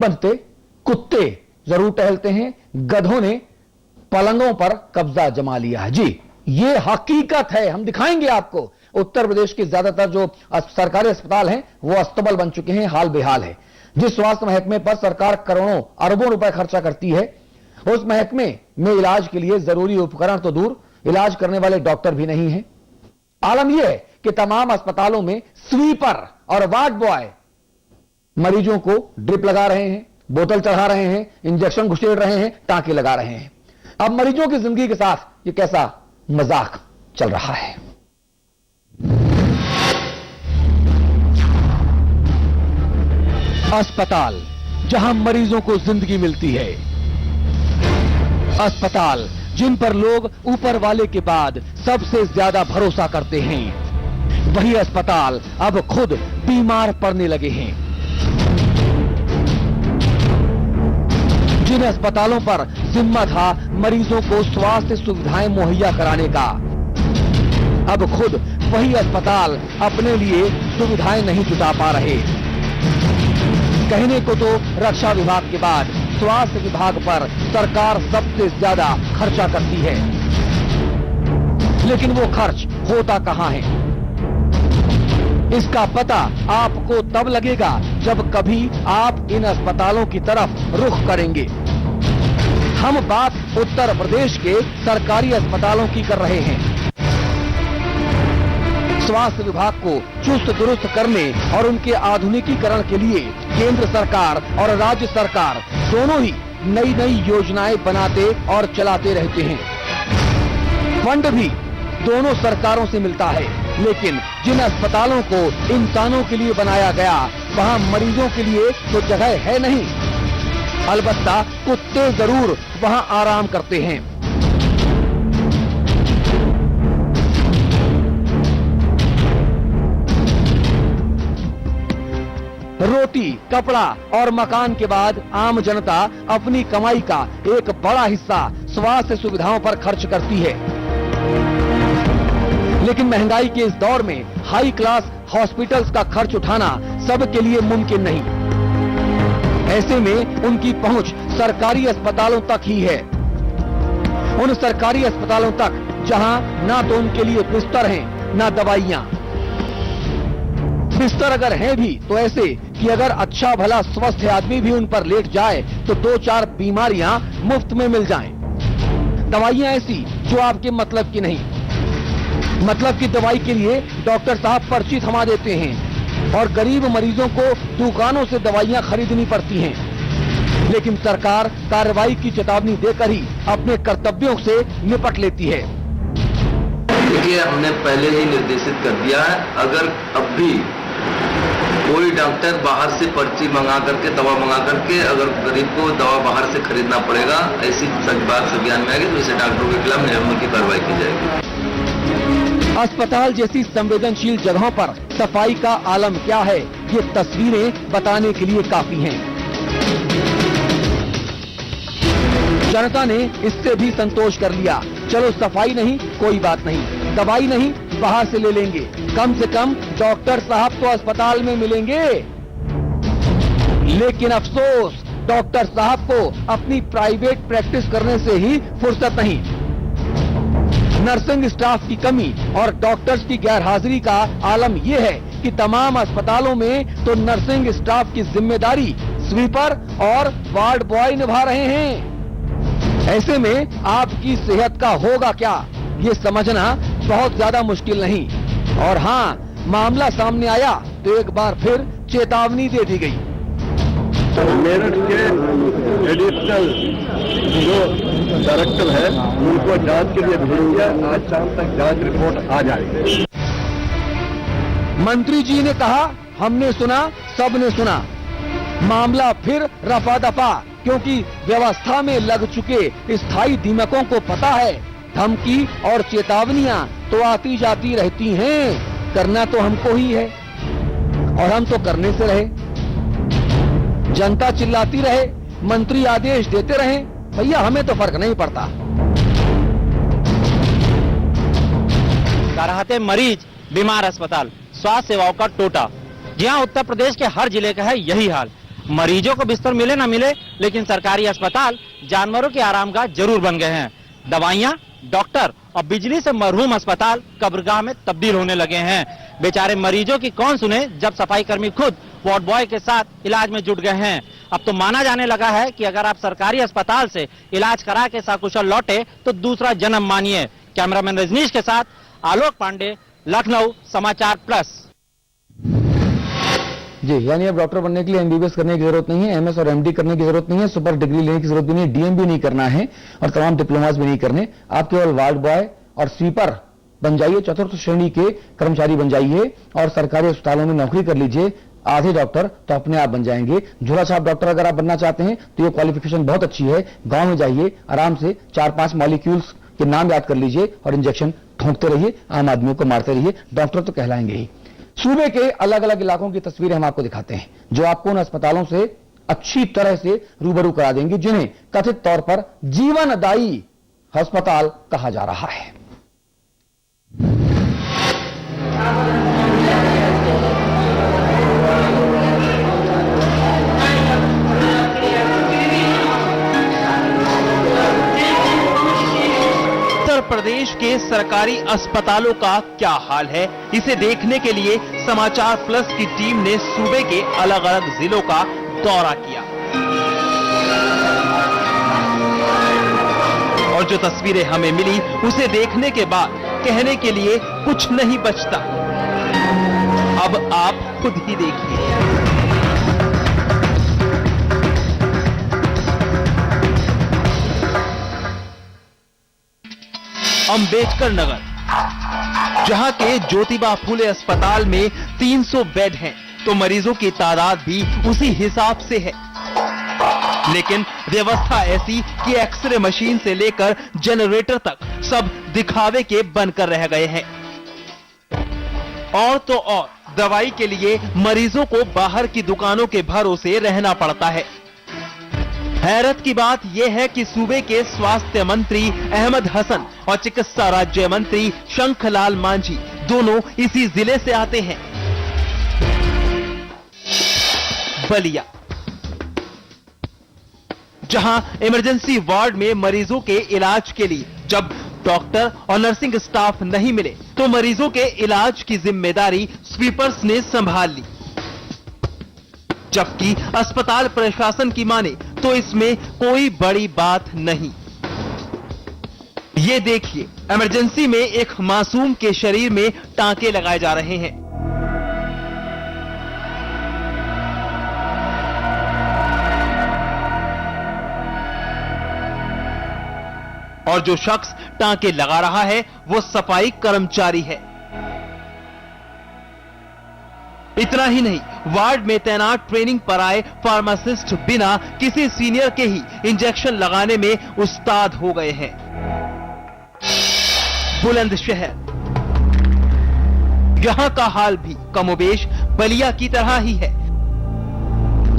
बनते कुत्ते जरूर टहलते हैं, गधों ने पलंगों पर कब्जा जमा लिया है। जी, ये हकीकत है, हम दिखाएंगे आपको। उत्तर प्रदेश के ज्यादातर जो सरकारी अस्पताल हैं वो अस्तबल बन चुके हैं, हाल बेहाल है। जिस स्वास्थ्य महकमे पर सरकार करोड़ों अरबों रुपए खर्चा करती है, उस महकमे में इलाज के लिए जरूरी उपकरण तो दूर, इलाज करने वाले डॉक्टर भी नहीं है। आलम यह है कि तमाम अस्पतालों में स्वीपर और वार्ड बॉय मरीजों को ड्रिप लगा रहे हैं, बोतल चढ़ा रहे हैं, इंजेक्शन घुसेड़ रहे हैं, टांके लगा रहे हैं। अब मरीजों की जिंदगी के साथ ये कैसा मजाक चल रहा है। अस्पताल जहां मरीजों को जिंदगी मिलती है, अस्पताल जिन पर लोग ऊपर वाले के बाद सबसे ज्यादा भरोसा करते हैं, वही अस्पताल अब खुद बीमार पड़ने लगे हैं। जिन अस्पतालों पर जिम्मा था मरीजों को स्वास्थ्य सुविधाएं मुहैया कराने का, अब खुद वही अस्पताल अपने लिए सुविधाएं नहीं जुटा पा रहे। कहने को तो रक्षा विभाग के बाद स्वास्थ्य विभाग पर सरकार सबसे ज्यादा खर्चा करती है, लेकिन वो खर्च होता कहां है, इसका पता आपको तब लगेगा जब कभी आप इन अस्पतालों की तरफ रुख करेंगे। हम बात उत्तर प्रदेश के सरकारी अस्पतालों की कर रहे हैं। स्वास्थ्य विभाग को चुस्त दुरुस्त करने और उनके आधुनिकीकरण के लिए केंद्र सरकार और राज्य सरकार दोनों ही नई नई योजनाएं बनाते और चलाते रहते हैं। फंड भी दोनों सरकारों से मिलता है, लेकिन जिन अस्पतालों को इंसानों के लिए बनाया गया, वहां मरीजों के लिए तो जगह है नहीं। अलबत्ता कुत्ते जरूर वहां आराम करते हैं। रोटी, कपड़ा और मकान के बाद आम जनता अपनी कमाई का एक बड़ा हिस्सा स्वास्थ्य सुविधाओं पर खर्च करती है, लेकिन महंगाई के इस दौर में हाई क्लास हॉस्पिटल्स का खर्च उठाना सबके लिए मुमकिन नहीं। ऐसे में उनकी पहुंच सरकारी अस्पतालों तक ही है, उन सरकारी अस्पतालों तक जहां ना तो उनके लिए बिस्तर हैं, ना दवाइयां। बिस्तर अगर हैं भी तो ऐसे कि अगर अच्छा भला स्वस्थ आदमी भी उन पर लेट जाए तो 2-4 बीमारियां मुफ्त में मिल जाएं। दवाइयां ऐसी जो आपके मतलब की नहीं, मतलब की दवाई के लिए डॉक्टर साहब पर्ची थमा देते हैं और गरीब मरीजों को दुकानों से दवाइयां खरीदनी पड़ती हैं, लेकिन सरकार कार्रवाई की चेतावनी देकर ही अपने कर्तव्यों से निपट लेती है। देखिए, हमने पहले ही निर्देशित कर दिया है, अगर अब भी कोई डॉक्टर बाहर से पर्ची मंगा करके, दवा मंगा करके अगर गरीब को दवा बाहर से खरीदना पड़ेगा, ऐसी बात संज्ञान में आएगी तो इसे डॉक्टरों के खिलाफ नियमों की कार्रवाई की जाएगी। अस्पताल जैसी संवेदनशील जगहों पर सफाई का आलम क्या है, ये तस्वीरें बताने के लिए काफी हैं। जनता ने इससे भी संतोष कर लिया, चलो सफाई नहीं कोई बात नहीं, दवाई नहीं बाहर से ले लेंगे, कम से कम डॉक्टर साहब तो अस्पताल में मिलेंगे। लेकिन अफसोस, डॉक्टर साहब को अपनी प्राइवेट प्रैक्टिस करने से ही फुर्सत नहीं। नर्सिंग स्टाफ की कमी और डॉक्टर्स की गैरहाजिरी का आलम यह है कि तमाम अस्पतालों में तो नर्सिंग स्टाफ की जिम्मेदारी स्वीपर और वार्ड बॉय निभा रहे हैं। ऐसे में आपकी सेहत का होगा क्या, ये समझना बहुत ज्यादा मुश्किल नहीं। और हाँ, मामला सामने आया तो एक बार फिर चेतावनी दे दी गई। मेरठ के एडिशनल जो डायरेक्टर है उनको जांच के लिए भेज दिया, आज शाम तक जांच रिपोर्ट आ जाएगी। मंत्री जी ने कहा, हमने सुना, सबने सुना। मामला फिर रफा दफा, क्योंकि व्यवस्था में लग चुके स्थायी दीमकों को पता है धमकी और चेतावनियां तो आती जाती रहती हैं, करना तो हमको ही है और हम तो करने से रहे। जनता चिल्लाती रहे, मंत्री आदेश देते रहे, भैया हमें तो फर्क नहीं पड़ता। कराहते मरीज, बीमार अस्पताल, स्वास्थ्य सेवाओं का टोटा। जी हां, उत्तर प्रदेश के हर जिले का है यही हाल। मरीजों को बिस्तर मिले ना मिले, लेकिन सरकारी अस्पताल जानवरों के आरामगाह जरूर बन गए हैं। दवाइयां, डॉक्टर और बिजली से मरहूम अस्पताल कब्रगाह में तब्दील होने लगे हैं। बेचारे मरीजों की कौन सुने जब सफाई कर्मी खुद वार्ड बॉय के साथ इलाज में जुट गए हैं। अब तो माना जाने लगा है कि अगर आप सरकारी अस्पताल से इलाज करा के सकुशल लौटे तो दूसरा जन्म मानिए। कैमरामैन रजनीश के साथ आलोक पांडे, लखनऊ, समाचार प्लस। जी, यानी अब डॉक्टर बनने के लिए एमबीबीएस करने की जरूरत नहीं है, एमएस और एमडी करने की जरूरत नहीं है, सुपर डिग्री लेने की जरूरत भी नहीं है, डीएम भी नहीं करना है और तमाम डिप्लोमास भी नहीं करने। आप केवल वार्ड बॉय और स्वीपर बन जाइए, चतुर्थ श्रेणी के कर्मचारी बन जाइए और सरकारी अस्पतालों में नौकरी कर लीजिए। आधे डॉक्टर तो अपने आप बन जाएंगे। झोला छाप डॉक्टर अगर आप बनना चाहते हैं तो ये क्वालिफिकेशन बहुत अच्छी है। गांव में जाइए, आराम से 4-5 मॉलिक्यूल्स के नाम याद कर लीजिए और इंजेक्शन ठोंकते रहिए, आम आदमियों को मारते रहिए, डॉक्टर तो कहलाएंगे ही। सूबे के अलग अलग इलाकों की तस्वीरें हम आपको दिखाते हैं जो आपको उन अस्पतालों से अच्छी तरह से रूबरू करा देंगी जिन्हें कथित तौर पर जीवनदायी अस्पताल कहा जा रहा है। उत्तर प्रदेश के सरकारी अस्पतालों का क्या हाल है, इसे देखने के लिए समाचार प्लस की टीम ने सूबे के अलग अलग जिलों का दौरा किया और जो तस्वीरें हमें मिली उसे देखने के बाद कहने के लिए कुछ नहीं बचता। अब आप खुद ही देखिए। अंबेडकर नगर, जहां के ज्योतिबा फूले अस्पताल में 300 बेड हैं, तो मरीजों की तादाद भी उसी हिसाब से है। लेकिन व्यवस्था ऐसी कि एक्सरे मशीन से लेकर जनरेटर तक सब दिखावे के बनकर रह गए हैं। और तो और दवाई के लिए मरीजों को बाहर की दुकानों के भरोसे रहना पड़ता है। हैरत की बात यह है कि सूबे के स्वास्थ्य मंत्री अहमद हसन और चिकित्सा राज्य मंत्री शंखलाल मांझी दोनों इसी जिले से आते हैं। बलिया, जहां इमरजेंसी वार्ड में मरीजों के इलाज के लिए जब डॉक्टर और नर्सिंग स्टाफ नहीं मिले तो मरीजों के इलाज की जिम्मेदारी स्वीपर्स ने संभाल ली। जबकि अस्पताल प्रशासन की माने तो इसमें कोई बड़ी बात नहीं। ये देखिए, इमरजेंसी में एक मासूम के शरीर में टांके लगाए जा रहे हैं। और जो शख्स टांके लगा रहा है वो सफाई कर्मचारी है। इतना ही नहीं, वार्ड में तैनात ट्रेनिंग पर आए फार्मासिस्ट बिना किसी सीनियर के ही इंजेक्शन लगाने में उस्ताद हो गए हैं। बुलंदशहर, यहां का हाल भी कमोबेश बलिया की तरह ही है,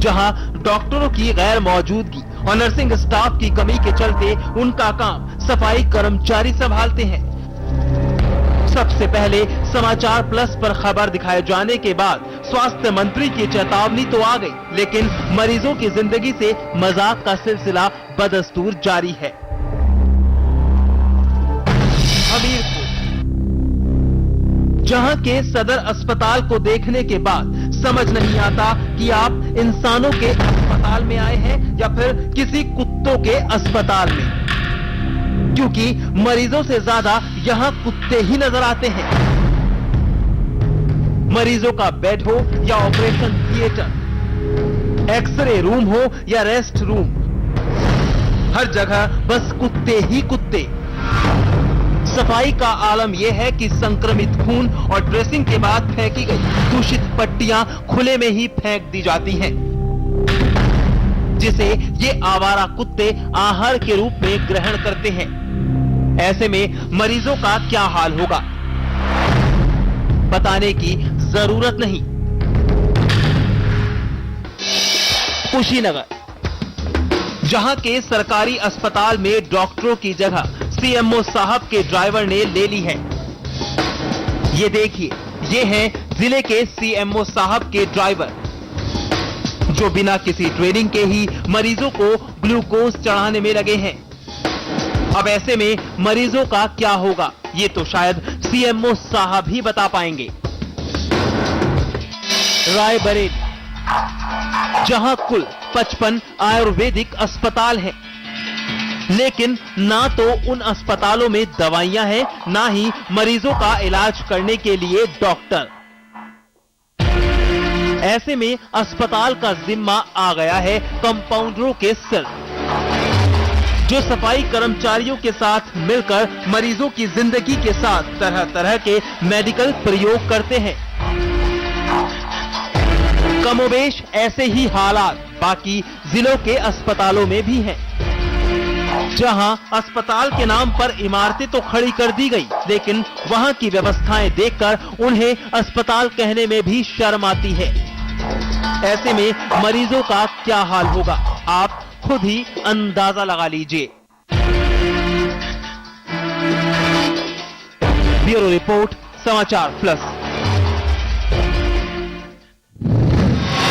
जहां डॉक्टरों की गैर मौजूदगी और नर्सिंग स्टाफ की कमी के चलते उनका काम सफाई कर्मचारी संभालते हैं। सबसे पहले समाचार प्लस पर खबर दिखाए जाने के बाद स्वास्थ्य मंत्री की चेतावनी तो आ गई, लेकिन मरीजों की जिंदगी से मजाक का सिलसिला बदस्तूर जारी है। हमीरपुर, जहां के सदर अस्पताल को देखने के बाद समझ नहीं आता कि आप इंसानों के अस्पताल में आए हैं या फिर किसी कुत्तों के अस्पताल में, क्योंकि मरीजों से ज्यादा यहां कुत्ते ही नजर आते हैं। मरीजों का बेड हो या ऑपरेशन थिएटर, एक्सरे रूम हो या रेस्ट रूम, हर जगह बस कुत्ते ही कुत्ते। सफाई का आलम यह है कि संक्रमित खून और ड्रेसिंग के बाद फेंकी गई दूषित पट्टियां खुले में ही फेंक दी जाती हैं, जिसे ये आवारा कुत्ते आहार के रूप में ग्रहण करते हैं। ऐसे में मरीजों का क्या हाल होगा, बताने की जरूरत नहीं। कुशीनगर, जहां के सरकारी अस्पताल में डॉक्टरों की जगह सीएमओ साहब के ड्राइवर ने ले ली है। ये देखिए, ये हैं जिले के सीएमओ साहब के ड्राइवर, जो बिना किसी ट्रेनिंग के ही मरीजों को ग्लूकोज चढ़ाने में लगे हैं। अब ऐसे में मरीजों का क्या होगा, ये तो शायद सीएमओ साहब ही बता पाएंगे। रायबरेली, जहां कुल 55 आयुर्वेदिक अस्पताल हैं, लेकिन ना तो उन अस्पतालों में दवाइयां हैं, ना ही मरीजों का इलाज करने के लिए डॉक्टर। ऐसे में अस्पताल का जिम्मा आ गया है कंपाउंडरों के सिर, जो सफाई कर्मचारियों के साथ मिलकर मरीजों की जिंदगी के साथ तरह तरह के मेडिकल प्रयोग करते हैं। कमोबेश ऐसे ही हालात बाकी जिलों के अस्पतालों में भी हैं, जहां अस्पताल के नाम पर इमारतें तो खड़ी कर दी गई, लेकिन वहां की व्यवस्थाएं देखकर उन्हें अस्पताल कहने में भी शर्म आती है। ऐसे में मरीजों का क्या हाल होगा, आप खुद ही अंदाजा लगा लीजिए। ब्यूरो रिपोर्ट, समाचार प्लस।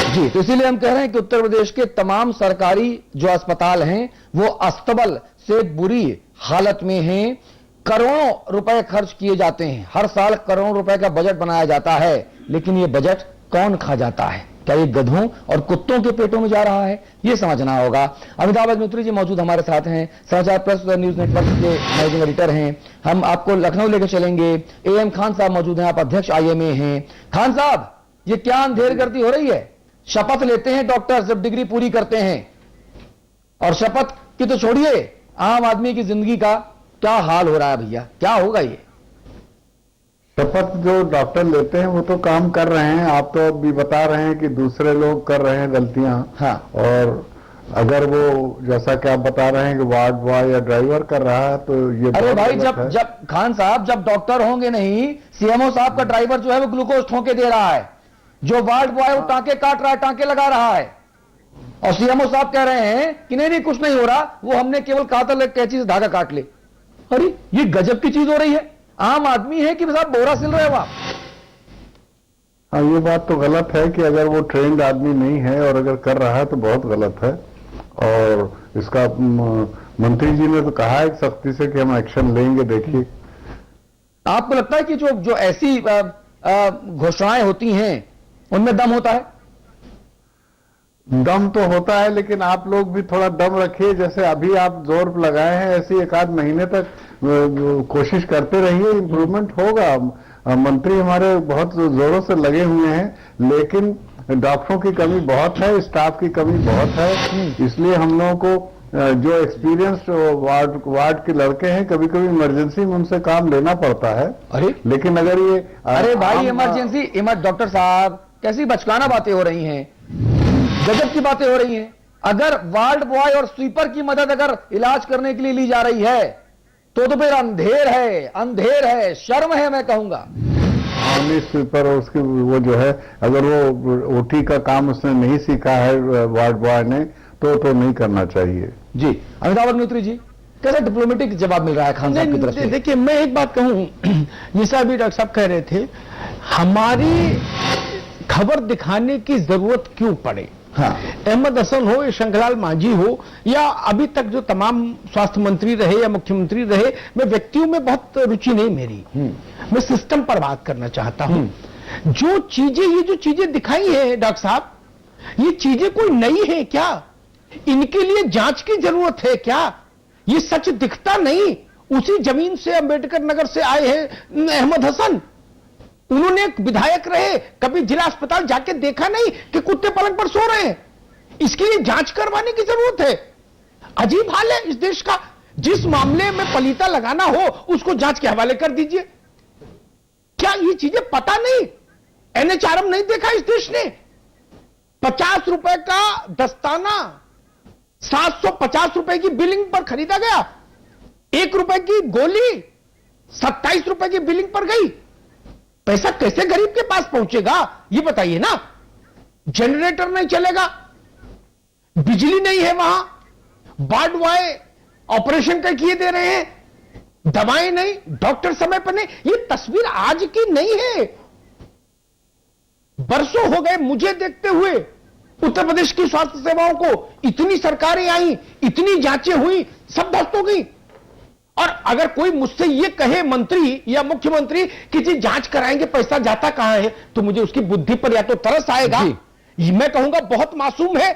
जी, तो इसीलिए हम कह रहे हैं कि उत्तर प्रदेश के तमाम सरकारी जो अस्पताल हैं वो अस्तबल से बुरी हालत में हैं। करोड़ों रुपए खर्च किए जाते हैं, हर साल करोड़ों रुपए का बजट बनाया जाता है, लेकिन ये बजट कौन खा जाता है? क्या ये गधों और कुत्तों के पेटों में जा रहा है? ये समझना होगा। अमिताभ अग्निहोत्री जी मौजूद हमारे साथ हैं, समाचार प्लस न्यूज नेटवर्क के मैनेजिंग एडिटर हैं। हम आपको लखनऊ लेकर चलेंगे। एएम खान साहब मौजूद हैं, आप अध्यक्ष आईएमए हैं। खान साहब, ये क्या अंधेरगर्दी हो रही है? शपथ लेते हैं डॉक्टर जब डिग्री पूरी करते हैं, और शपथ की तो छोड़िए, आम आदमी की जिंदगी का क्या हाल हो रहा है भैया, क्या होगा ये? शपथ जो डॉक्टर लेते हैं वो तो काम कर रहे हैं, आप तो अभी बता रहे हैं कि दूसरे लोग कर रहे हैं गलतियां। हाँ। और अगर वो जैसा कि आप बता रहे हैं कि वार्ड बॉय या ड्राइवर कर रहा है तो ये अरे बहुत भाई, गलत है। जब खान साहब, जब डॉक्टर होंगे नहीं, सीएमओ साहब का ड्राइवर जो है वो ग्लूकोज ठोंके दे रहा है, जो वार्ड बॉय वो टांके काट रहा है, टांके लगा रहा है, और सीएमओ साहब कह रहे हैं कि नहीं कुछ नहीं हो रहा, वो हमने केवल कहा था कैंची से धागा काट ले। अरे ये गजब की चीज हो रही है। आम आदमी है कि बस आप बोरा सिल रहे हो आप? हाँ, ये बात तो गलत है कि अगर वो ट्रेंड आदमी नहीं है और अगर कर रहा है तो बहुत गलत है। और इसका मंत्री जी ने तो कहा है सख्ती से कि हम एक्शन लेंगे। देखिए, आपको लगता है कि जो ऐसी घोषणाएं होती हैं उनमें दम होता है? दम तो होता है, लेकिन आप लोग भी थोड़ा दम रखिए। जैसे अभी आप जोर लगाए हैं, ऐसे एक आध महीने तक कोशिश करते रहिए, इंप्रूवमेंट होगा। मंत्री हमारे बहुत जोरों से लगे हुए हैं, लेकिन डॉक्टरों की कमी बहुत है, स्टाफ की कमी बहुत है। इसलिए हम लोगों को जो एक्सपीरियंस वार्ड के लड़के हैं, कभी कभी इमरजेंसी में उनसे काम लेना पड़ता है। अरे लेकिन अगर ये अरे भाई, इमरजेंसी डॉक्टर साहब कैसी बचकाना बातें हो रही हैं, गजब की बातें हो रही हैं। अगर वार्ड बॉय और स्वीपर की मदद अगर इलाज करने के लिए ली जा रही है तो फिर अंधेर है, शर्म है, मैं कहूंगा। स्वीपर और उसकी वो जो है, अगर वो ओटी का काम उसने नहीं सीखा है वार्ड बॉय ने, तो नहीं करना चाहिए। जी, अमिताभ अग्निहोत्री जी, कैसा डिप्लोमेटिक जवाब मिल रहा है खान साहब की तरफ से? देखिए, मैं एक बात कहूं, जैसा अभी डॉक्टर साहब कह रहे थे, हमारी खबर दिखाने की जरूरत क्यों पड़े? हाँ। अहमद हसन हो या शंकरलाल मांझी हो या अभी तक जो तमाम स्वास्थ्य मंत्री रहे या मुख्यमंत्री रहे, मैं व्यक्तियों में बहुत रुचि नहीं मेरी, मैं सिस्टम पर बात करना चाहता हूं। जो चीजें दिखाई है डॉक्टर साहब, ये चीजें कोई नई है क्या? इनके लिए जांच की जरूरत है क्या? ये सच दिखता नहीं। उसी जमीन से, अंबेडकर नगर से आए हैं अहमद हसन, उन्होंने एक विधायक रहे, कभी जिला अस्पताल जाके देखा नहीं कि कुत्ते पलंग पर सो रहे हैं? इसके लिए जांच करवाने की जरूरत है। अजीब हाल है इस देश का। जिस मामले में पलीता लगाना हो उसको जांच के हवाले कर दीजिए। क्या ये चीजें पता नहीं? एनएचआरएम नहीं देखा इस देश ने? 50 रुपए का दस्ताना 750 रुपए की बिलिंग पर खरीदा गया। 1 रुपए की गोली 27 रुपए की बिलिंग पर गई। पैसा कैसे गरीब के पास पहुंचेगा ये बताइए ना। जनरेटर नहीं चलेगा, बिजली नहीं है वहां, वार्ड बॉय ऑपरेशन का किए दे रहे हैं, दवाएं नहीं, डॉक्टर समय पर नहीं। ये तस्वीर आज की नहीं है, बरसों हो गए मुझे देखते हुए उत्तर प्रदेश की स्वास्थ्य सेवाओं को इतनी सरकारें आई, इतनी जांचें हुई, सब ध्वस्त हो गई। और अगर कोई मुझसे ये कहे मंत्री या मुख्यमंत्री कि जी जांच कराएंगे, पैसा जाता कहां है, तो मुझे उसकी बुद्धि पर या तो तरस आएगा, मैं कहूंगा बहुत मासूम है।